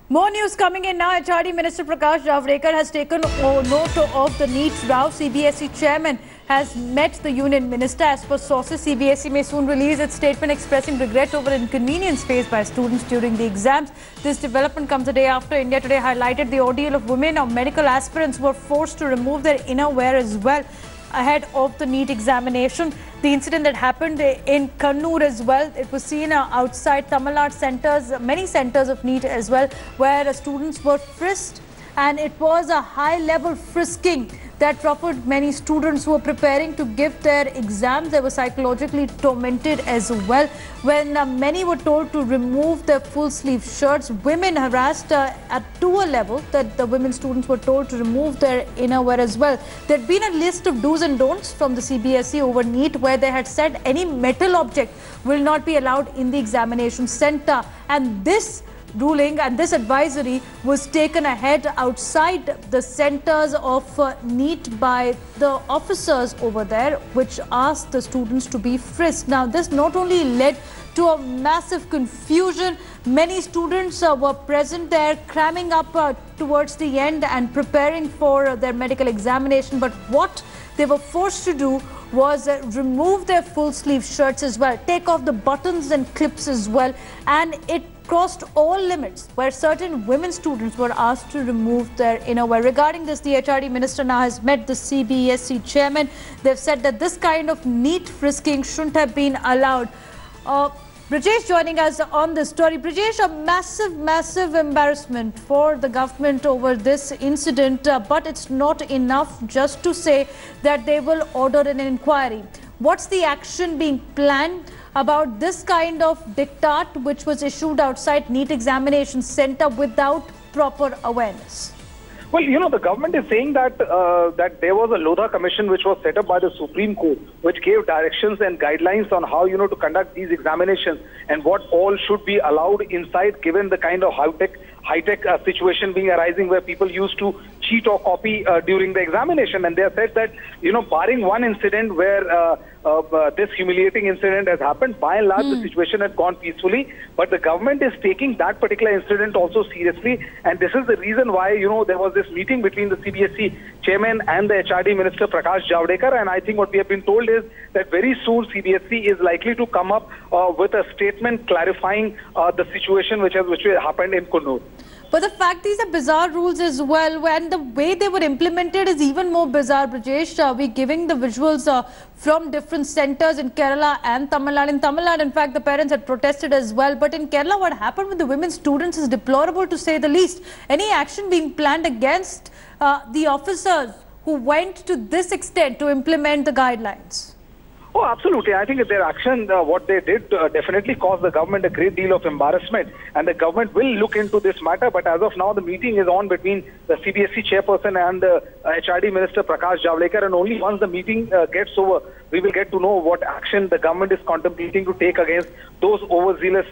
More news coming in now. HRD Minister Prakash Javadekar has taken note of the Neet row. CBSE chairman has met the union minister. As per sources, CBSE may soon release its statement expressing regret over inconvenience faced by students during the exams. This development comes a day after India Today highlighted the ordeal of women or medical aspirants who were forced to remove their innerwear as well ahead of the Neet examination. The incident that happened in Kannur as well, it was seen outside Tamil Nadu centers, many centers of Neet as well, where students were frisked, and it was a high-level frisking that ruffled many students who were preparing to give their exams. They were psychologically tormented as well when many were told to remove their full-sleeve shirts. Women harassed to a level that the women students were told to remove their innerwear as well. There had been a list of do's and don'ts from the CBSE over Neet, where they had said any metal object will not be allowed in the examination center, and this ruling and this advisory was taken ahead outside the centers of Neet by the officers over there, which asked the students to be frisked. Now, this not only led to a massive confusion. Many students were present there, cramming up towards the end and preparing for their medical examination. But what they were forced to do was remove their full sleeve shirts as well, take off the buttons and clips as well, and it crossed all limits where certain women students were asked to remove their innerwear. Regarding this, the HRD Minister now has met the CBSE chairman. They've said that this kind of Neet frisking shouldn't have been allowed. Brajesh joining us on this story. Brajesh, a massive embarrassment for the government over this incident, but it's not enough just to say that they will order an inquiry. What's the action being planned about this kind of diktat which was issued outside Neet examination center without proper awareness? Well, you know, the government is saying that that there was a Lodha commission which was set up by the Supreme Court, which gave directions and guidelines on how, to conduct these examinations and what all should be allowed inside, given the kind of high-tech situation being arising where people used to cheat or copy during the examination. And they have said that, barring one incident where this humiliating incident has happened, by and large, the situation has gone peacefully. But the government is taking that particular incident also seriously. And this is the reason why, there was this meeting between the CBSE chairman and the HRD Minister Prakash Javadekar. And I think what we have been told is that very soon CBSE is likely to come up with a statement clarifying the situation which happened in Kannur. But the fact these are bizarre rules as well, and the way they were implemented is even more bizarre, Brajesh. We're giving the visuals from different centers in Kerala and Tamil Nadu. In Tamil Nadu, in fact, the parents had protested as well. But in Kerala, what happened with the women students is deplorable, to say the least. Any action being planned against the officers who went to this extent to implement the guidelines? Oh, absolutely. I think their action, what they did, definitely caused the government a great deal of embarrassment. And the government will look into this matter. But as of now, the meeting is on between the CBSE chairperson and the HRD Minister Prakash Javadekar. And only once the meeting gets over, we will get to know what action the government is contemplating to take against those overzealous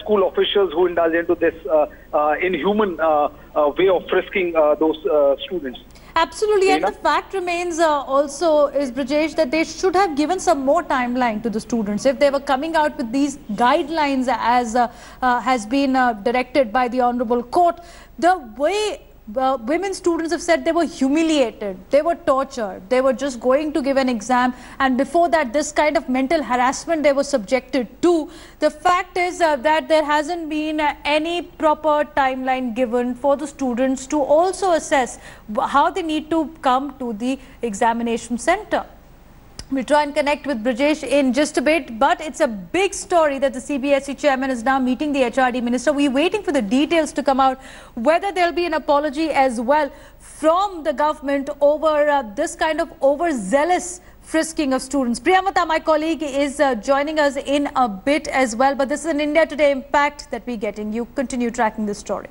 school officials who indulge into this inhuman way of frisking those students. Absolutely, and the fact remains also is, Brajesh, that they should have given some more timeline to the students. If they were coming out with these guidelines as has been directed by the Honorable Court, the way women students have said they were humiliated, they were tortured, they were just going to give an exam, and before that this kind of mental harassment they were subjected to. The fact is that there hasn't been any proper timeline given for the students to also assess how they need to come to the examination center. We'll try and connect with Brajesh in just a bit, but it's a big story that the CBSE chairman is now meeting the HRD minister. We're waiting for the details to come out, whether there'll be an apology as well from the government over this kind of overzealous frisking of students. Priyamata, my colleague, is joining us in a bit as well, but this is an India Today impact that we're getting. You continue tracking this story.